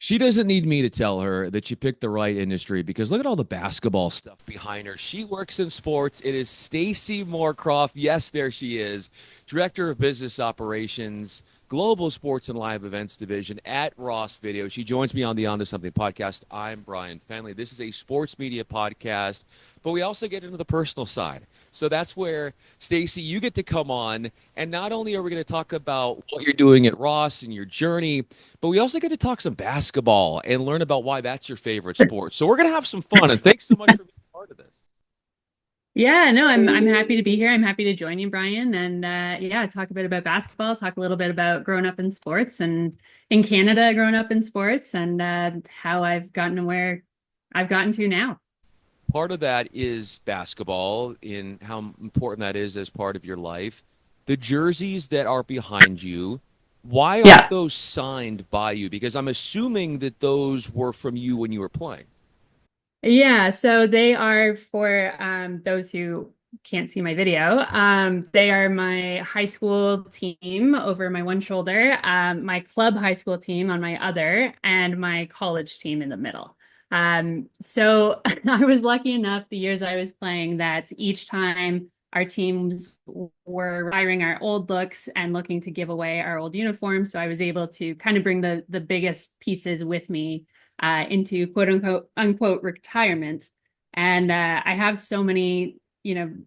She doesn't need me to tell her that she picked the right industry because look at all the basketball stuff behind her. She works in sports. It is Stacey Moorcroft. Yes, there she is, Director of Business Operations, Global Sports and Live Events Division at Ross Video. She joins me on the On to Something podcast. I'm Bryan Fenley. This is a sports media podcast, but we also get into the personal side. So that's where, Stacey, you get to come on. And not only are we going to talk about what you're doing at Ross and your journey, but we also get to talk some basketball and learn about why that's your favorite sport. So we're going to have some fun. And thanks so much for being part of this. Yeah, no, I'm happy to be here. I'm happy to join you, Brian, and yeah, talk a bit about basketball, talk a little bit about growing up in sports and in Canada, growing up in sports, and how I've gotten to where I've gotten to now. Part of that is basketball, in how important that is as part of your life. The jerseys that are behind you, why aren't Yeah. those signed by you? Because I'm assuming that those were from you when you were playing. Yeah, so they are for those who can't see my video. They are my high school team over my one shoulder, my club high school team on my other, and my college team in the middle. So I was lucky enough the years I was playing that each time our teams were retiring our old looks and looking to give away our old uniforms. So I was able to kind of bring the biggest pieces with me into quote unquote retirement. And I have so many,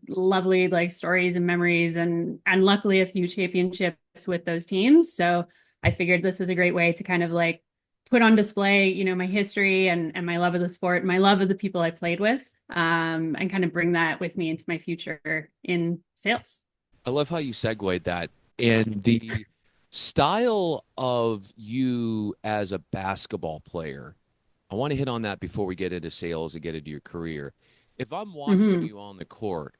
lovely like stories and memories and luckily a few championships with those teams. So I figured this was a great way to kind of like put on display, my history and my love of the sport, my love of the people I played with, and kind of bring that with me into my future in sales. I love how you segued that. And the style of you as a basketball player, I want to hit on that before we get into sales and get into your career. If I'm watching Mm-hmm. you on the court,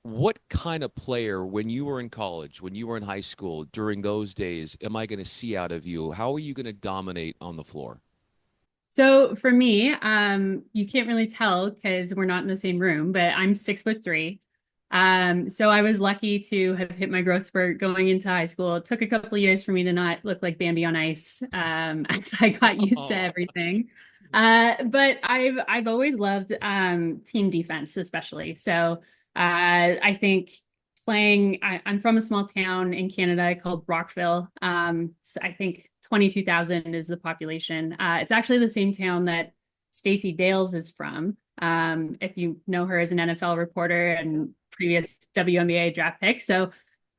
what kind of player, when you were in college, when you were in high school, during those days, am I going to see out of you? How are you going to dominate on the floor? So for me, you can't really tell because we're not in the same room, but I'm 6'3". So I was lucky to have hit my growth spurt going into high school. It took a couple of years for me to not look like Bambi on ice, as I got used to Oh, everything. But I've always loved team defense, especially. So I think I'm from a small town in Canada called Rockville. So I think 22,000 is the population. It's actually the same town that Stacey Dales is from. If you know her as an NFL reporter and previous WNBA draft pick. So,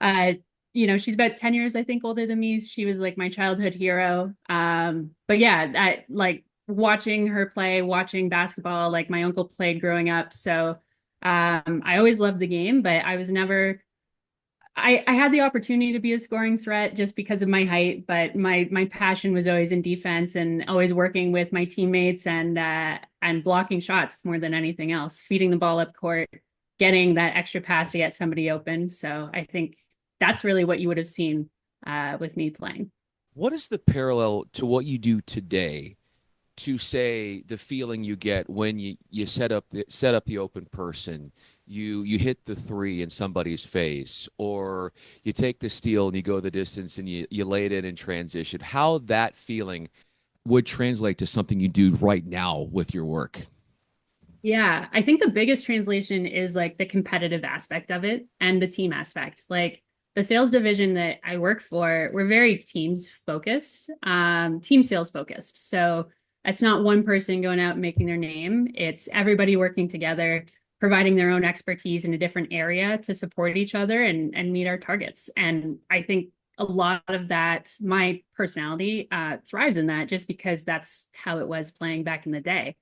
uh, she's about 10 years, I think, older than me. She was like my childhood hero. But yeah, like watching her play, watching basketball, like my uncle played growing up. So I always loved the game, but I was never I had the opportunity to be a scoring threat just because of my height, but my passion was always in defense and always working with my teammates and blocking shots more than anything else, feeding the ball up court, getting that extra pass to get somebody open. So I think that's really what you would have seen with me playing. what is the parallel to what you do today to say the feeling you get when you set up the open person, you hit the three in somebody's face, or you take the steal and you go the distance and you lay it in transition? How that feeling would translate to something you do right now with your work? Yeah, I think the biggest translation is like the competitive aspect of it and the team aspect. Like the sales division that I work for, we're very teams focused, team sales focused. So it's not one person going out and making their name. It's everybody working together, providing their own expertise in a different area to support each other and meet our targets. And I think a lot of that, my personality thrives in that just because that's how it was playing back in the day.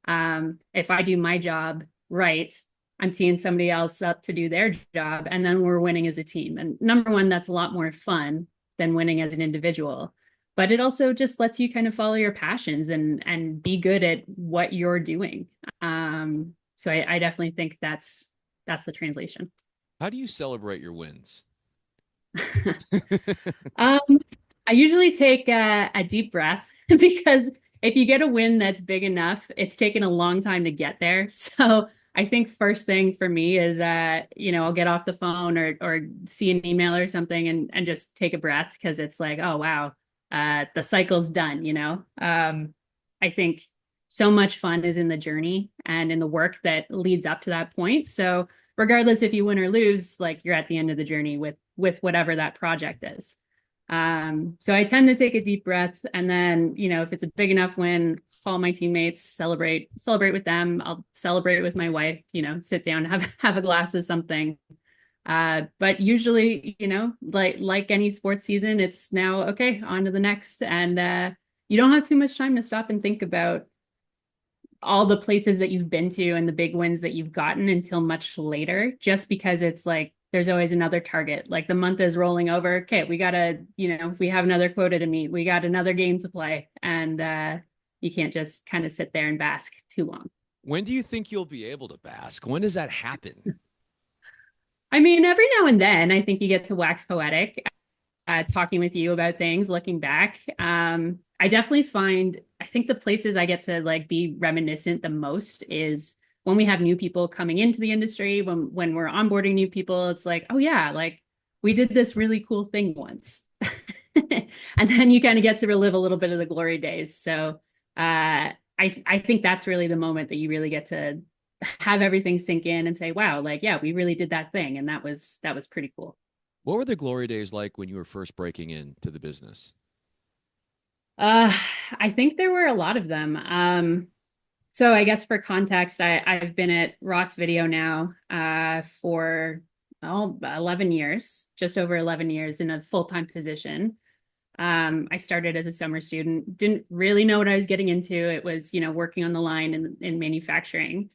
If I do my job right, I'm teeing somebody else up to do their job, and then we're winning as a team. And number one, that's a lot more fun than winning as an individual. But it also just lets you kind of follow your passions and be good at what you're doing. So I definitely think that's the translation. How do you celebrate your wins? Um, I usually take a deep breath because if you get a win that's big enough, it's taken a long time to get there. So I think first thing for me is, I'll get off the phone or see an email or something and just take a breath because it's like, oh, wow. the cycle's done, I think so much fun is in the journey and in the work that leads up to that point. So regardless if you win or lose, like you're at the end of the journey with whatever that project is. So I tend to take a deep breath, and then, if it's a big enough win, call my teammates, celebrate with them. I'll celebrate with my wife, sit down, have a glass of something. But usually, like any sports season, it's now okay, on to the next. And you don't have too much time to stop and think about all the places that you've been to and the big wins that you've gotten until much later, just because it's like there's always another target. Like the month is rolling over. Okay, we gotta, we have another quota to meet. We got another game to play. And you can't just kind of sit there and bask too long. When do you think you'll be able to bask? When does that happen? I mean, every now and then I think you get to wax poetic, talking with you about things, looking back. I definitely I think the places I get to like be reminiscent the most is when we have new people coming into the industry, when we're onboarding new people. It's like, oh yeah, like we did this really cool thing once. And then you kind of get to relive a little bit of the glory days. So I think that's really the moment that you really get to have everything sink in and say, wow, like, yeah, we really did that thing. And that was pretty cool. What were the glory days like when you were first breaking into the business? Uh, I think there were a lot of them. So I guess for context, I've been at Ross Video now for 11 years, just over 11 years in a full-time position. I started as a summer student, didn't really know what I was getting into. It was, working on the line in manufacturing.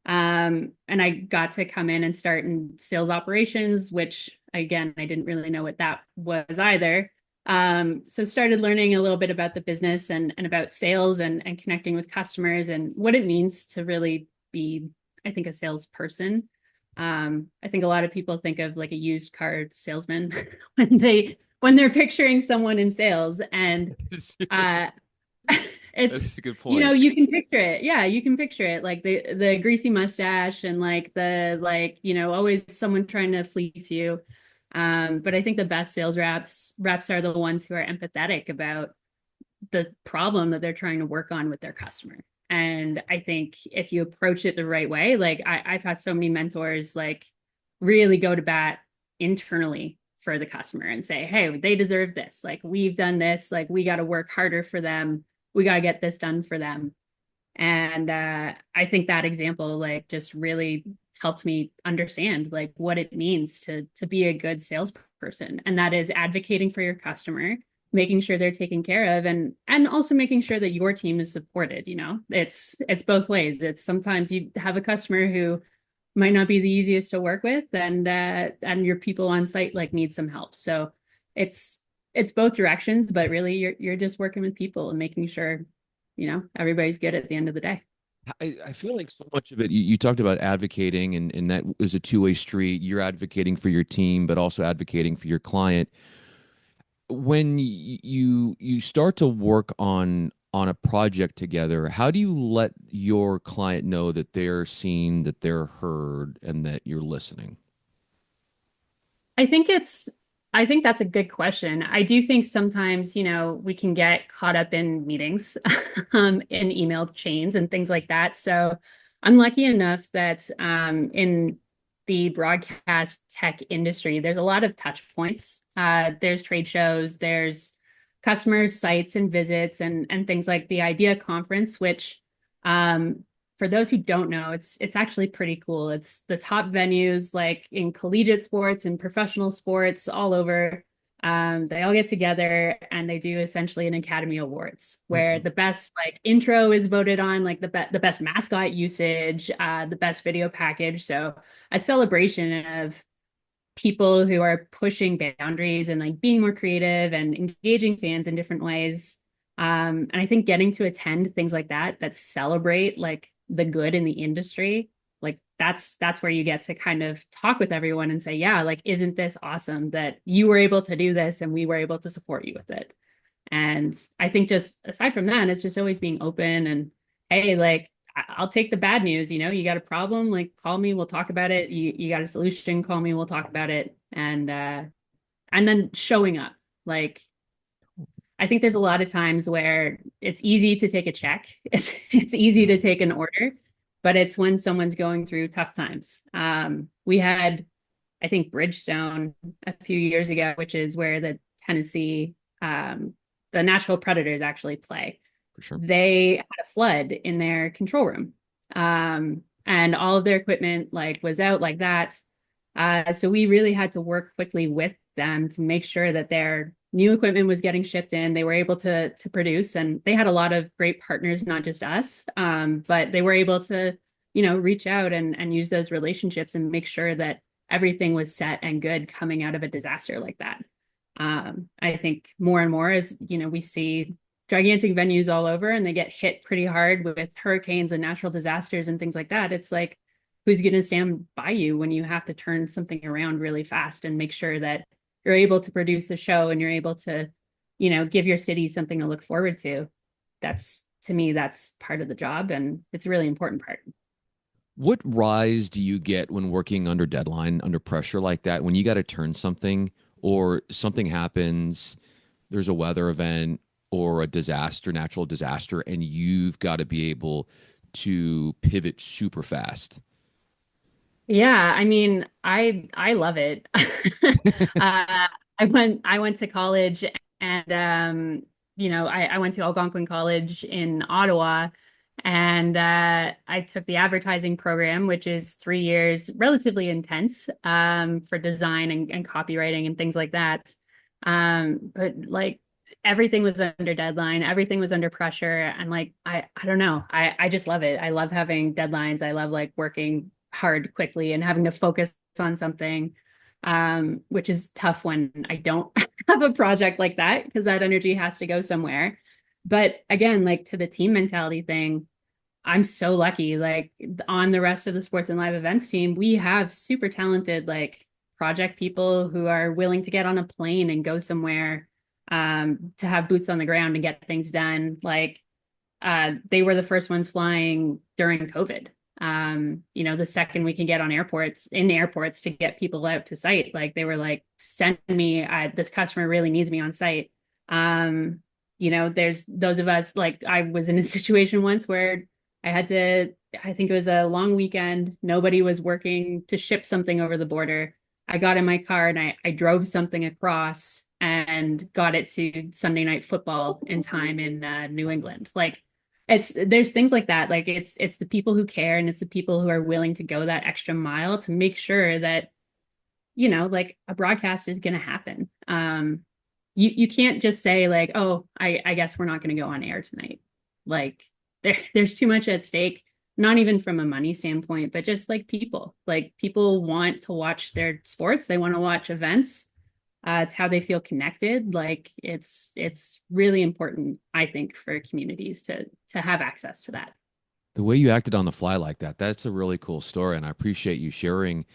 And I got to come in and start in sales operations, which again, I didn't really know what that was either. So started learning a little bit about the business and about sales and connecting with customers and what it means to really be, I think, a salesperson. I think a lot of people think of like a used car salesman when they're picturing someone in sales, and uh, it's, That's a good point. you can picture it. Yeah, you can picture it, like the greasy mustache and like always someone trying to fleece you. But I think the best sales reps are the ones who are empathetic about the problem that they're trying to work on with their customer. And I think if you approach it the right way, like I've had so many mentors like really go to bat internally for the customer and say, hey, they deserve this. Like we've done this, like we got to work harder for them. We got to get this done for them. And I think that example like just really helped me understand like what it means to be a good salesperson. And that is advocating for your customer, making sure they're taken care of, and also making sure that your team is supported. It's both ways. It's sometimes you have a customer who might not be the easiest to work with, and your people on site like need some help. So it's both directions, but really you're just working with people and making sure everybody's good at the end of the day. I feel like so much of it, you talked about advocating, and that is a two-way street. You're advocating for your team, but also advocating for your client. When you start to work on a project together, how do you let your client know that they're seen, that they're heard, and that you're listening? I think it's, I think that's a good question. I do think sometimes, we can get caught up in meetings, in email chains and things like that. So I'm lucky enough that in the broadcast tech industry, there's a lot of touch points. There's trade shows, there's customers, sites, and visits, and things like the IDEA conference, which for those who don't know, it's actually pretty cool. It's the top venues like in collegiate sports and professional sports all over. They all get together and they do essentially an Academy Awards where Mhm. the best like intro is voted on, like the best mascot usage, the best video package. So a celebration of people who are pushing boundaries and like being more creative and engaging fans in different ways. And I think getting to attend things like that celebrate like the good in the industry, like that's where you get to kind of talk with everyone and say, yeah, like isn't this awesome that you were able to do this and we were able to support you with it. And I think just aside from that, it's just always being open and, hey, like I'll take the bad news. You got a problem, like call me, we'll talk about it. You got a solution, call me, we'll talk about it. And then showing up, like I think there's a lot of times where it's easy to take a check. It's easy to take an order, but it's when someone's going through tough times. We had, I think, Bridgestone a few years ago, which is where the Tennessee, the Nashville Predators actually play. For sure. They had a flood in their control room, and all of their equipment like was out like that. So we really had to work quickly with them to make sure that their new equipment was getting shipped in. They were able to produce, and they had a lot of great partners, not just us, but they were able to, reach out and use those relationships and make sure that everything was set and good coming out of a disaster like that. I think more and more as we see gigantic venues all over and they get hit pretty hard with hurricanes and natural disasters and things like that. It's like, who's going to stand by you when you have to turn something around really fast and make sure that you're able to produce a show and you're able to, give your city something to look forward to. That's, to me, that's part of the job, and it's a really important part. What rise do you get when working under deadline, under pressure like that, when you got to turn something or something happens, there's a weather event or a disaster, natural disaster, and you've got to be able to pivot super fast? Yeah, I mean, I love it. I went to college, and I went to Algonquin College in Ottawa, and I took the advertising program, which is 3 years, relatively intense, for design and copywriting and things like that. But like everything was under deadline, everything was under pressure, and like I don't know, I just love it. I love having deadlines. I love like working hard quickly and having to focus on something, which is tough when I don't have a project like that because that energy has to go somewhere. But again, like to the team mentality thing, I'm so lucky. Like on the rest of the sports and live events team, we have super talented like project people who are willing to get on a plane and go somewhere, to have boots on the ground and get things done. Like they were the first ones flying during COVID. The second we can get on airports to get people out to site, like they were like, send me, this customer really needs me on site. There's those of us, like I was in a situation once where I think it was a long weekend. Nobody was working to ship something over the border. I got in my car and I drove something across and got it to Sunday Night Football in time in New England. Like there's things like that. Like it's the people who care, and it's the people who are willing to go that extra mile to make sure that, like a broadcast is going to happen. You can't just say like, oh, I guess we're not going to go on air tonight. Like there's too much at stake, not even from a money standpoint, but just like people want to watch their sports. They want to watch events. It's how they feel connected. Like it's really important, I think, for communities to have access to that. The way you acted on the fly like that, that's a really cool story. And I appreciate you sharing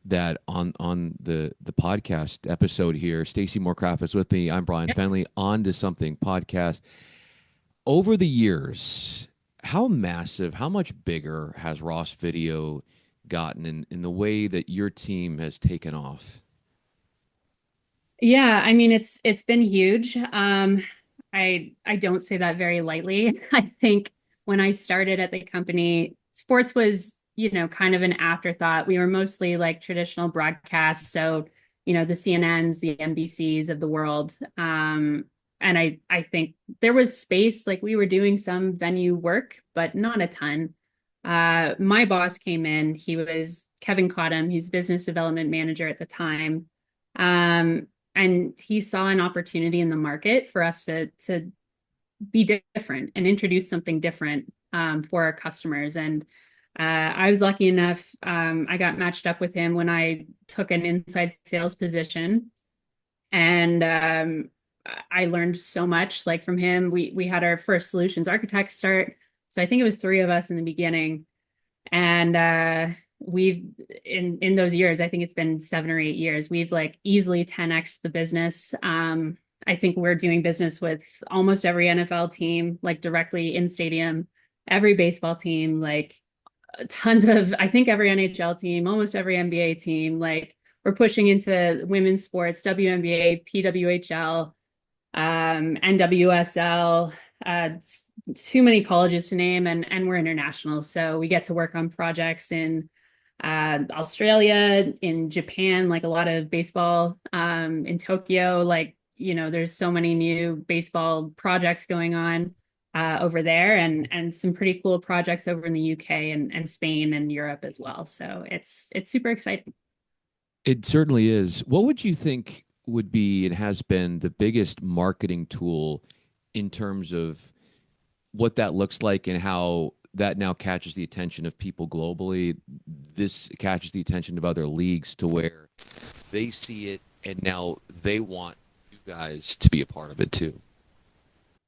that on the podcast episode here. Stacey Moorcroft is with me. I'm Bryan Fenley, On to Something podcast. Over the years, how massive, how much bigger has Ross Video gotten in the way that your team has taken off? Yeah, I mean it's been huge. I don't say that very lightly. I think when I started at the company, sports was, kind of an afterthought. We were mostly like traditional broadcasts, so, the CNNs, the NBCs of the world. And I think there was space, like we were doing some venue work, but not a ton. My boss came in, he was Kevin Cottam, he's business development manager at the time. And he saw an opportunity in the market for us to be different and introduce something different, for our customers. And I was lucky enough, I got matched up with him when I took an inside sales position. And I learned so much like from him. We had our first solutions architect start. So I think it was three of us in the beginning. And we've in those years, I think it's been 7 or 8 years, we've like easily 10x the business. I think we're doing business with almost every NFL team, like directly in stadium, every baseball team, like tons of, I think every NHL team, almost every NBA team. Like we're pushing into women's sports, WNBA, PWHL. NWSL, too many colleges to name, and we're international. So we get to work on projects in Australia, in Japan, like a lot of baseball, in Tokyo, like, there's so many new baseball projects going on over there, and some pretty cool projects over in the UK and Spain and Europe as well. So it's super exciting. It certainly is. What would you think would be and has been the biggest marketing tool in terms of what that looks like and how that now catches the attention of people globally? This catches the attention of other leagues to where they see it and now they want you guys to be a part of it too.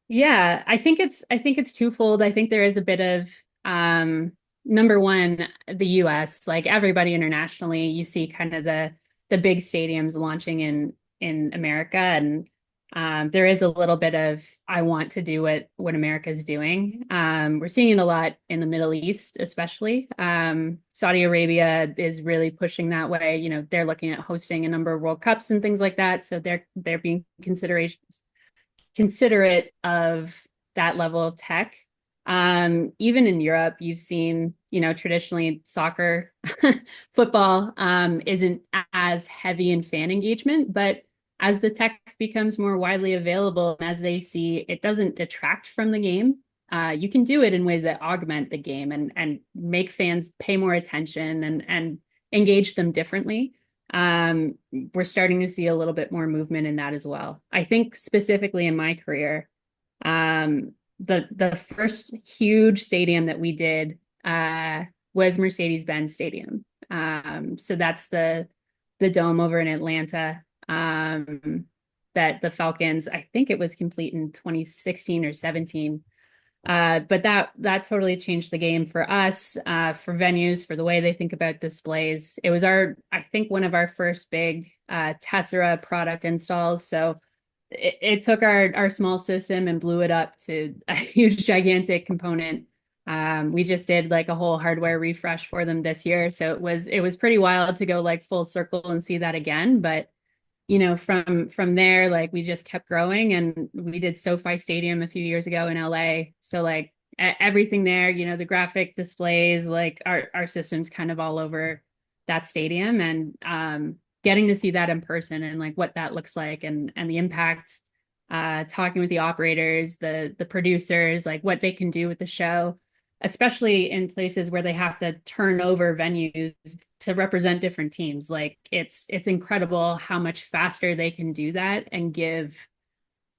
Yeah, I think it's twofold. I think there is a bit of number one, the US, like everybody internationally, you see kind of the big stadiums launching in America, and there is a little bit of I want to do what America's doing. We're seeing it a lot in the Middle East, especially. Saudi Arabia is really pushing that way. They're looking at hosting a number of World Cups and things like that, so they're being considerate of that level of tech. Even in Europe, you've seen, traditionally soccer, football isn't as heavy in fan engagement, but as the tech becomes more widely available and as they see it doesn't detract from the game, you can do it in ways that augment the game and make fans pay more attention and engage them differently. We're starting to see a little bit more movement in that as well. I think specifically in my career, the first huge stadium that we did was Mercedes-Benz Stadium. So that's the dome over in Atlanta, that the Falcons, I think it was complete in 2016 or 17. But that totally changed the game for us, for venues, for the way they think about displays. It was I think one of our first big Tessera product installs. So it took our small system and blew it up to a huge, gigantic component. We just did like a whole hardware refresh for them this year. So it was pretty wild to go like full circle and see that again. But from there, like we just kept growing, and we did SoFi Stadium a few years ago in LA. So like everything there, the graphic displays, like our systems kind of all over that stadium, and getting to see that in person and like what that looks like, and the impact, talking with the operators, the producers, like what they can do with the show, especially in places where they have to turn over venues to represent different teams. Like it's incredible how much faster they can do that and give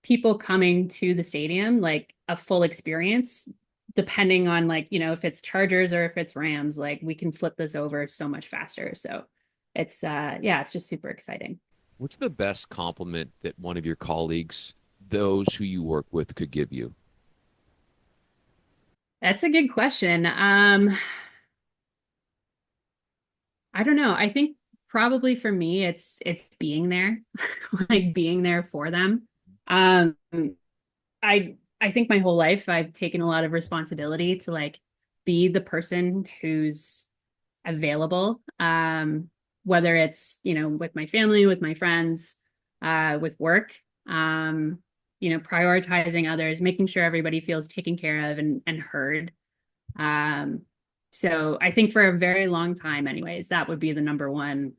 people coming to the stadium like a full experience, depending on like, if it's Chargers or if it's Rams, like we can flip this over so much faster. So it's yeah, it's just super exciting. What's the best compliment that one of your colleagues, those who you work with, could give you? That's a good question. I don't know. I think probably for me, it's being there, like being there for them. Um, I think my whole life I've taken a lot of responsibility to like be the person who's available. Whether it's, with my family, with my friends, with work, prioritizing others, making sure everybody feels taken care of and heard. Um, so I think for a very long time, anyways, that would be the number one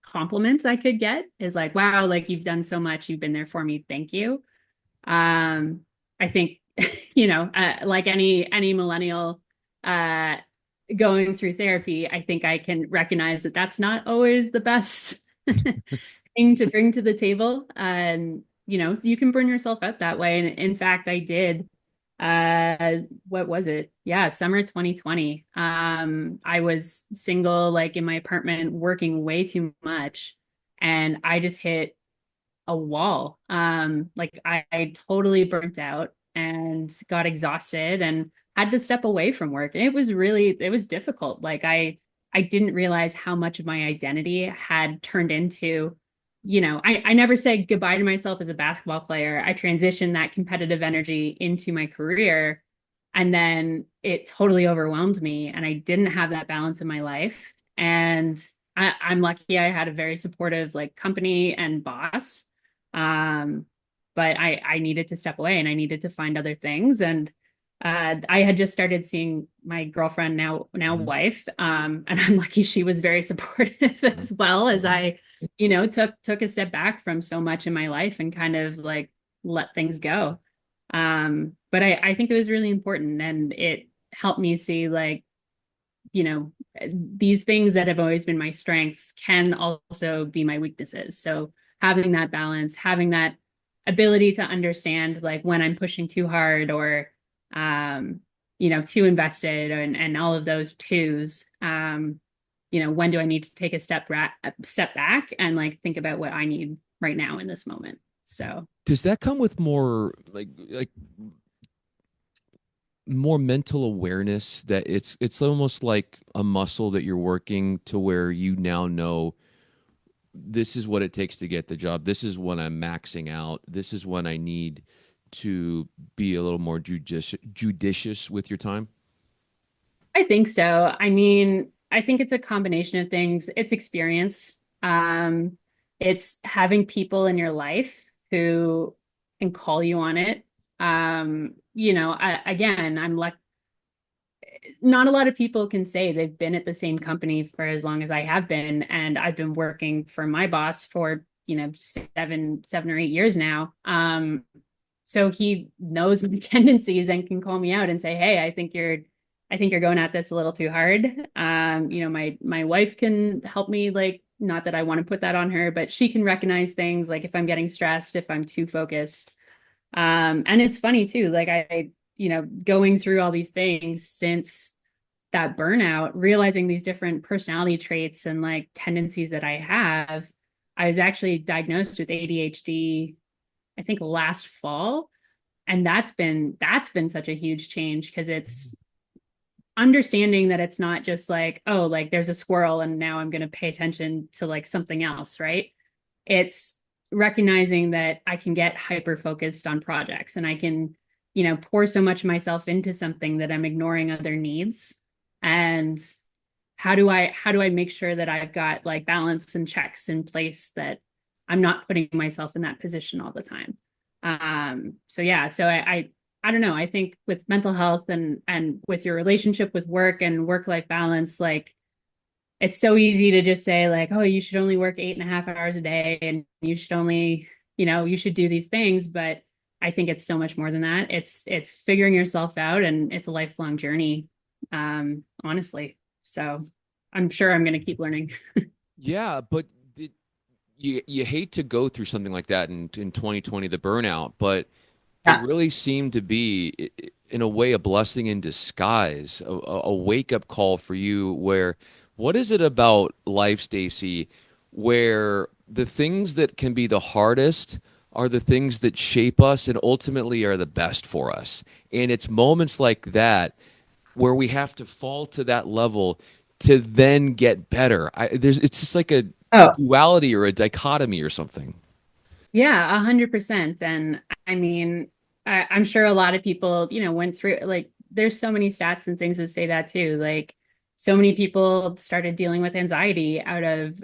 compliment I could get, is like, wow, like you've done so much, you've been there for me, thank you. I think, like any millennial uh, going through therapy, I think I can recognize that that's not always the best thing to bring to the table. And, you can burn yourself out that way. And in fact, I did, what was it? Yeah, summer 2020. I was single, like in my apartment, working way too much. And I just hit a wall. Like I totally burnt out and got exhausted and had to step away from work. And it was difficult. Like I didn't realize how much of my identity had turned into, I never said goodbye to myself as a basketball player. I transitioned that competitive energy into my career. And then it totally overwhelmed me. And I didn't have that balance in my life. And I'm lucky I had a very supportive like company and boss. Um, but I needed to step away and I needed to find other things. And I had just started seeing my girlfriend, now Mhm. wife, and I'm lucky she was very supportive as well, as I, took a step back from so much in my life and kind of like let things go. But I think it was really important, and it helped me see, like, you know, these things that have always been my strengths can also be my weaknesses. So having that balance, having that ability to understand, like, when I'm pushing too hard, or too invested, and all of those twos. When do I need to take a step back and like think about what I need right now in this moment? So Does that come with more like more mental awareness that it's almost like a muscle that you're working to where you now know this is what it takes to get the job. This is when I'm maxing out. This is when I need to be a little more judicious with your time. I think so. I mean, I think it's a combination of things. It's experience. It's having people in your life who can call you on it. Again, I'm like, not a lot of people can say they've been at the same company for as long as I have been, and I've been working for my boss for, 7 or 8 years now. So he knows my tendencies and can call me out and say, "Hey, I think you're going at this a little too hard." My wife can help me, like, not that I want to put that on her, but she can recognize things, like if I'm getting stressed, if I'm too focused. And it's funny too, like going through all these things since that burnout, realizing these different personality traits and like tendencies that I have. I was actually diagnosed with ADHD, I think, last fall. And that's been such a huge change, because it's understanding that it's not just like, oh, like there's a squirrel and now I'm going to pay attention to like something else, right? It's recognizing that I can get hyper focused on projects, and I can, pour so much of myself into something that I'm ignoring other needs. And how do I make sure that I've got like balance and checks in place, that I'm not putting myself in that position all the time. So yeah, so I don't know. I think with mental health, and with your relationship with work and work-life balance, like, it's so easy to just say, like, oh, you should only work 8.5 hours a day, and you should only, you should do these things. But I think it's so much more than that. It's figuring yourself out, and it's a lifelong journey, honestly. So I'm sure I'm going to keep learning. Yeah, but you hate to go through something like that in 2020, the burnout, but it Yeah. really seemed to be, in a way, a blessing in disguise, a wake up call for you. Where, what is it about life, Stacey, where the things that can be the hardest are the things that shape us and ultimately are the best for us? And it's moments like that where we have to fall to that level to then get better. It's just like a Oh, duality or a dichotomy or something. yeah, 100%. And I mean, I'm sure a lot of people, went through, like, there's so many stats and things that say that too. Like, so many people started dealing with anxiety out of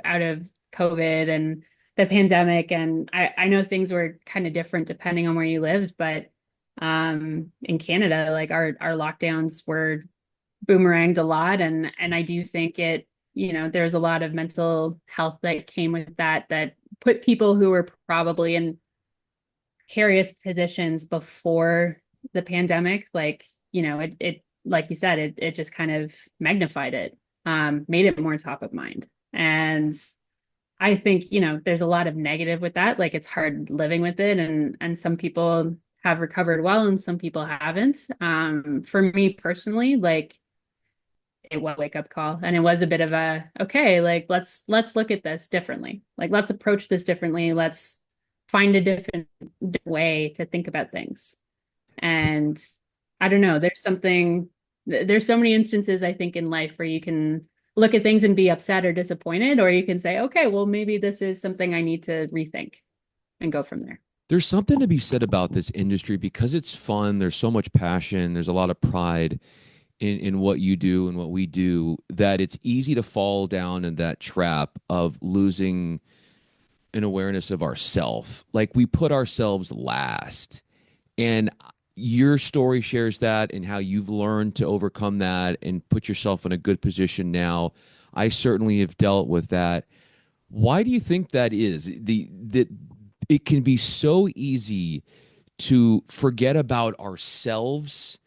COVID and the pandemic. And I know things were kind of different depending on where you lived, but in Canada, like, our lockdowns were boomeranged a lot. And I do think there's a lot of mental health that came with that put people who were probably in precarious positions before the pandemic, like, it like you said, it just kind of magnified it, made it more top of mind. And I think, there's a lot of negative with that. Like, it's hard living with it, and some people have recovered well and some people haven't. For me personally, like, it was a wake up call, and it was a bit of a, okay, like, let's look at this differently. Like, let's approach this differently. Let's find a different way to think about things. And I don't know, there's so many instances, I think, in life where you can look at things and be upset or disappointed, or you can say, okay, well, maybe this is something I need to rethink, and go from there. There's something to be said about this industry because it's fun. There's so much passion. There's a lot of pride in what you do and what we do, that it's easy to fall down in that trap of losing an awareness of ourself. Like we put ourselves last. And your story shares that and how you've learned to overcome that and put yourself in a good position now. I certainly have dealt with that. Why do you think that is? That it can be so easy to forget about ourselves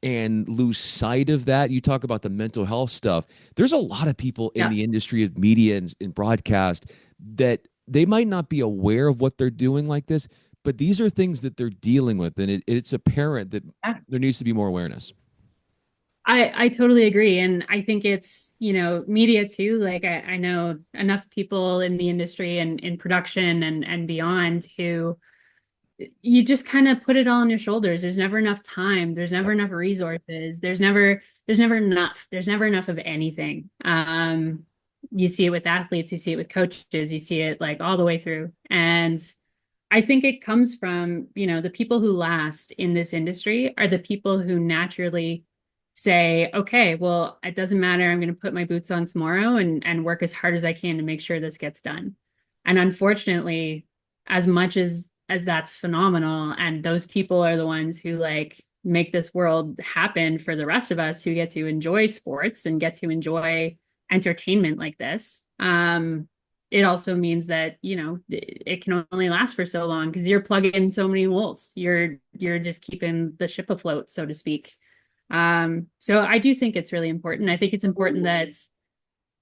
and lose sight of that. You talk about the mental health stuff. There's a lot of people in Yeah. the industry of media and broadcast that they might not be aware of what they're doing like this, but these are things that they're dealing with. And it's apparent that Yeah. there needs to be more awareness. I totally agree. And I think it's, media too. Like I know enough people in the industry and in production and beyond who you just kind of put it all on your shoulders. There's never enough time. There's never Yep. enough resources. There's never enough. There's never enough of anything. You see it with athletes, you see it with coaches, you see it like all the way through. And I think it comes from, the people who last in this industry are the people who naturally say, okay, well, it doesn't matter. I'm going to put my boots on tomorrow and work as hard as I can to make sure this gets done. And unfortunately, as much as that's phenomenal, and those people are the ones who like make this world happen for the rest of us who get to enjoy sports and get to enjoy entertainment like this. It also means that it can only last for so long because you're plugging so many holes. You're just keeping the ship afloat, so to speak. So I do think it's really important. I think it's important that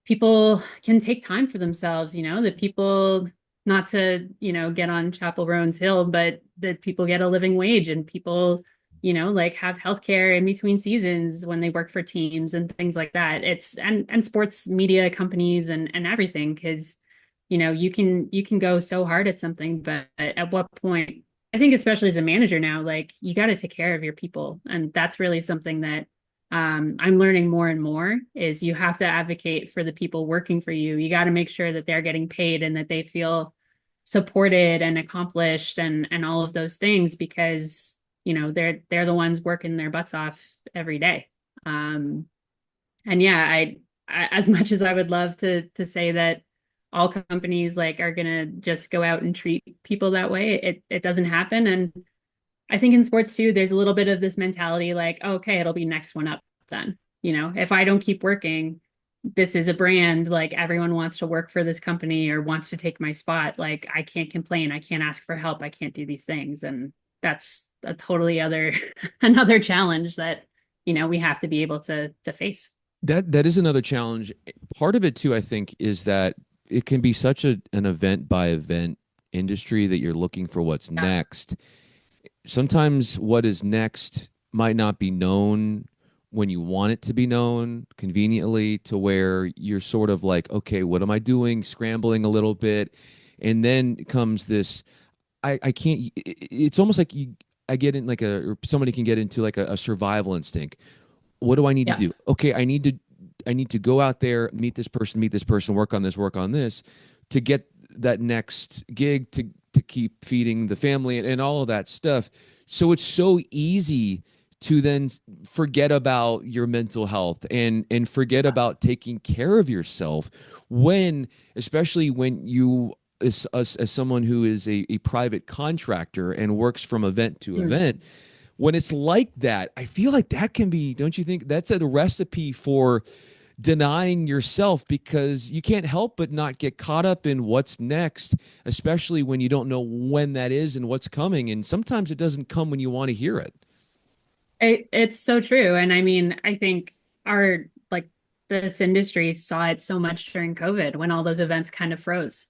people can take time for themselves, that people, not to, get on Chapel Roan's hill, but that people get a living wage and people, like have healthcare in between seasons when they work for teams and things like that. It's and sports media companies and everything, because you can go so hard at something, but at what point, I think especially as a manager now, like you got to take care of your people. And that's really something that I'm learning more and more is you have to advocate for the people working for you. You got to make sure that they're getting paid and that they feel supported and accomplished and all of those things, because they're the ones working their butts off every day. Um, and yeah, I as much as I would love to say that all companies like are gonna just go out and treat people that way, it doesn't happen. And I think in sports too, there's a little bit of this mentality like, okay, it'll be next one up then. If I don't keep working, this is a brand, like everyone wants to work for this company or wants to take my spot. Like I can't complain. I can't ask for help. I can't do these things. And that's a totally other another challenge that, we have to be able to face. That is another challenge. Part of it too, I think, is that it can be such an event by event industry that you're looking for what's Yeah. next. Sometimes what is next might not be known when you want it to be known conveniently, to where you're sort of like, okay, what am I doing? Scrambling a little bit. And then comes this, I can't, it's almost like I get in like or somebody can get into like a survival instinct. What do I need to Yeah. do? Okay, I need to go out there, meet this person, work on this to get that next gig to keep feeding the family and all of that stuff. So it's so easy to then forget about your mental health and forget about taking care of yourself when, especially when you as someone who is a private contractor and works from event to Mm. event, when it's like that, I feel like that can be, don't you think that's a recipe for denying yourself, because you can't help but not get caught up in what's next, especially when you don't know when that is and what's coming. And sometimes it doesn't come when you want to hear it. It's so true. And I mean, I think our like this industry saw it so much during COVID when all those events kind of froze.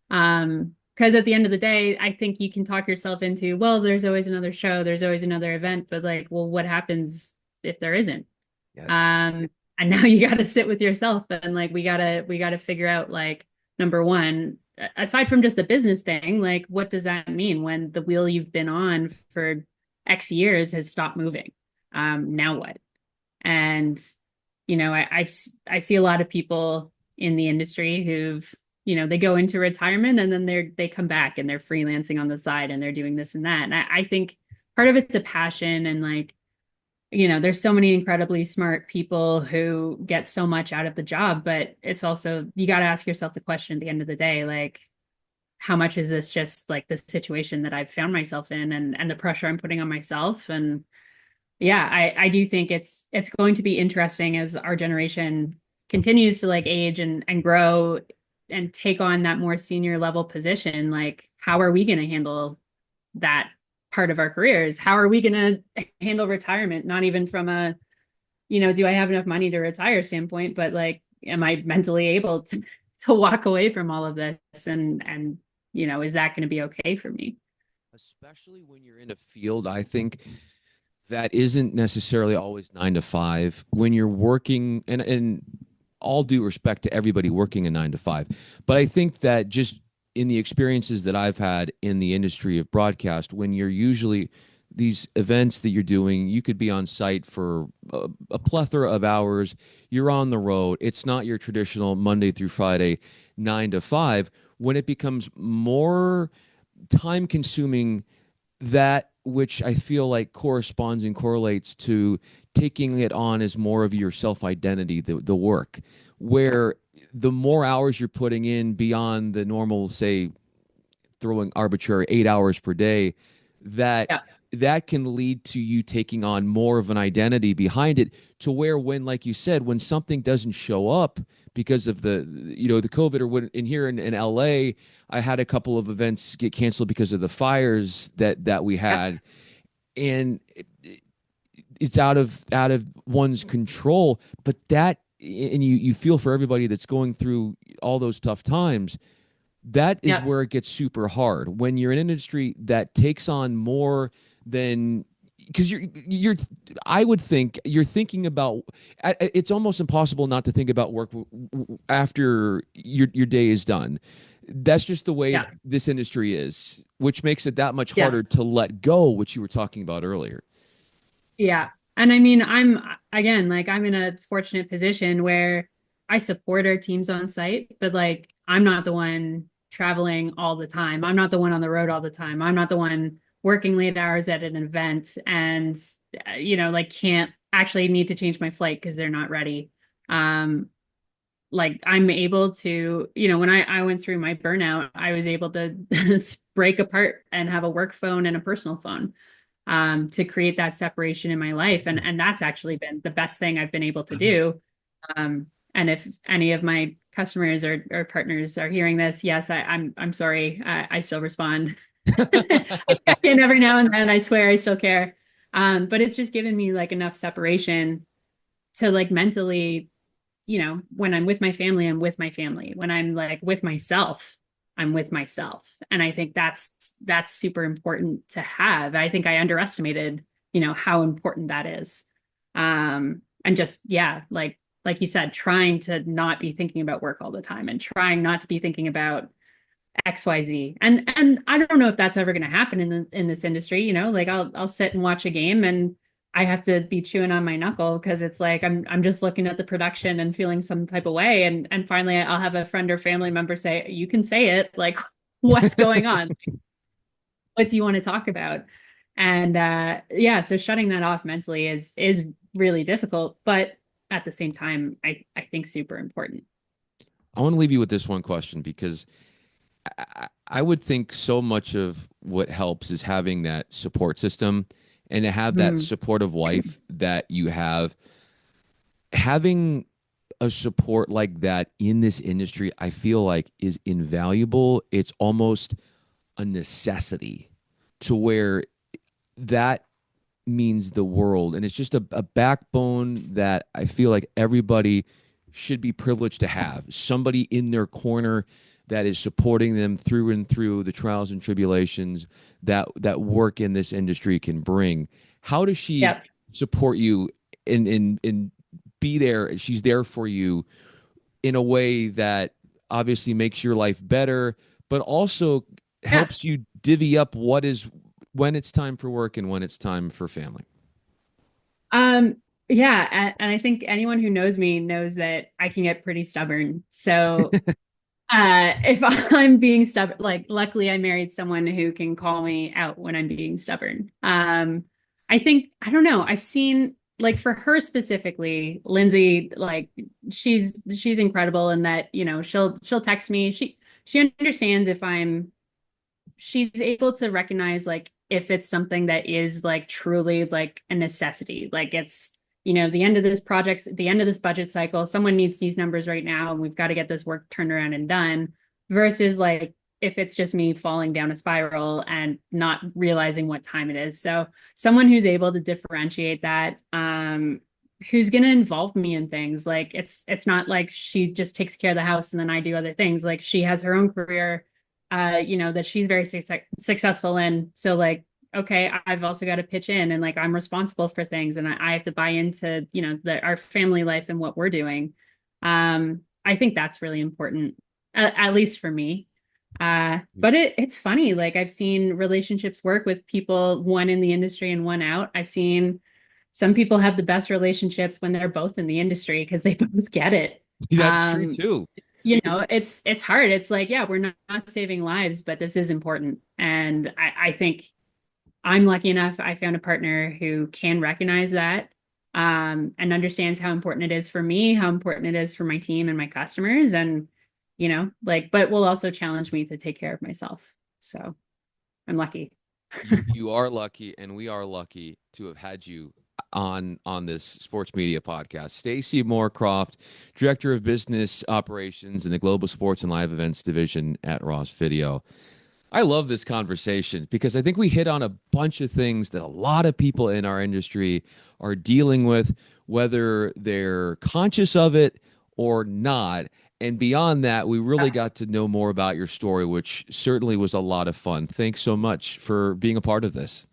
Because at the end of the day, I think you can talk yourself into, well, there's always another show, there's always another event, but like, well, what happens if there isn't? Yes. Um, and now you got to sit with yourself and like we gotta figure out like number one, aside from just the business thing, like what does that mean when the wheel you've been on for X years has stopped moving? Now what? And I see a lot of people in the industry who've they go into retirement and then they come back and they're freelancing on the side and they're doing this and that. And I think part of it's a passion and like there's so many incredibly smart people who get so much out of the job, but it's also, you got to ask yourself the question at the end of the day, like, how much is this just like the situation that I've found myself in, and the pressure I'm putting on myself. And yeah, I do think it's going to be interesting as our generation continues to like age and grow and take on that more senior level position. Like, how are we going to handle that part of our careers? How are we going to handle retirement? Not even from a, do I have enough money to retire standpoint, but like, am I mentally able to walk away from all of this? And, is that going to be okay for me? Especially when you're in a field, I think that isn't necessarily always 9 to 5. When you're working, and all due respect to everybody working a 9 to 5, but I think that just in the experiences that I've had in the industry of broadcast, when you're usually these events that you're doing, you could be on site for a plethora of hours. You're on the road. It's not your traditional Monday through Friday 9 to 5. When it becomes more time consuming, that which I feel like corresponds and correlates to taking it on as more of your self identity, the work, where the more hours you're putting in beyond the normal, say, throwing arbitrary 8 hours per day, that Yeah. that can lead to you taking on more of an identity behind it, to where, when, like you said, when something doesn't show up because of the COVID, or when in here in LA, I had a couple of events get canceled because of the fires that we Yeah. had, and it's out of one's control. But that, and you feel for everybody that's going through all those tough times. That is Yeah. where it gets super hard when you're in an industry that takes on more than, because you're I would think you're thinking about, it's almost impossible not to think about work after your day is done. That's just the way Yeah. this industry is, which makes it that much harder Yes. to let go, which you were talking about earlier. Yeah. And I mean, again, like I'm in a fortunate position where I support our teams on site, but like I'm not the one traveling all the time. I'm not the one on the road all the time. I'm not the one working late hours at an event and, like can't actually need to change my flight because they're not ready. Um, like I'm able to, when I went through my burnout, I was able to break apart and have a work phone and a personal phone, to create that separation in my life. And that's actually been the best thing I've been able to do. And if any of my customers or partners are hearing this, yes, I'm sorry. I still respond. I check in every now and then. I swear I still care. But it's just given me like enough separation to like mentally, when I'm with my family, I'm with my family. When I'm like with myself, I'm with myself. And I think that's super important to have. I think I underestimated, how important that is. And just, yeah, like you said, trying to not be thinking about work all the time and trying not to be thinking about XYZ. And I don't know if that's ever going to happen in this industry, like I'll sit and watch a game and I have to be chewing on my knuckle because it's like I'm just looking at the production and feeling some type of way, and finally I'll have a friend or family member say, "You can say it, like what's going on? What do you want to talk about?" And yeah, so shutting that off mentally is really difficult, but at the same time, I think super important. I want to leave you with this one question, because I would think so much of what helps is having that support system, and to have that Mm. supportive wife that you have. Having a support like that in this industry, I feel like, is invaluable. It's almost a necessity, to where that means the world. And it's just a backbone that I feel like everybody should be privileged to have. Somebody in their corner that is supporting them through and through the trials and tribulations that work in this industry can bring. How does she Yep. support you in be there? She's there for you in a way that obviously makes your life better, but also Yeah. helps you divvy up what is, when it's time for work and when it's time for family. Um, yeah, and I think anyone who knows me knows that I can get pretty stubborn. So, if I'm being stubborn, like luckily I married someone who can call me out when I'm being stubborn. I think I don't know. I've seen like for her specifically, Lindsay, like she's incredible in that, she'll text me. She understands if I'm she's able to recognize like if it's something that is like truly like a necessity, like it's, the end of this project, the end of this budget cycle, someone needs these numbers right now, and we've got to get this work turned around and done, versus like if it's just me falling down a spiral and not realizing what time it is. So someone who's able to differentiate that, who's going to involve me in things, like it's not like she just takes care of the house and then I do other things. Like she has her own career, that she's very successful in. So like, okay, I've also got to pitch in, and like I'm responsible for things, and I have to buy into, our family life and what we're doing. I think that's really important, at least for me. But it's funny, like I've seen relationships work with people, one in the industry and one out. I've seen some people have the best relationships when they're both in the industry because they both get it. That's true Um, too. it's hard. It's like, yeah, we're not saving lives, but this is important. And I think I'm lucky enough. I found a partner who can recognize that, and understands how important it is for me, how important it is for my team and my customers. And, like, but will also challenge me to take care of myself. So I'm lucky. You are lucky, and we are lucky to have had you on this sports media podcast. Stacey Moorcroft, Director of Business Operations in the Global Sports and Live Events Division at Ross Video. I love this conversation because I think we hit on a bunch of things that a lot of people in our industry are dealing with, whether they're conscious of it or not. And beyond that, we really got to know more about your story, which certainly was a lot of fun. Thanks so much for being a part of this.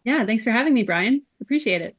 Yeah, thanks for having me, Bryan. Appreciate it.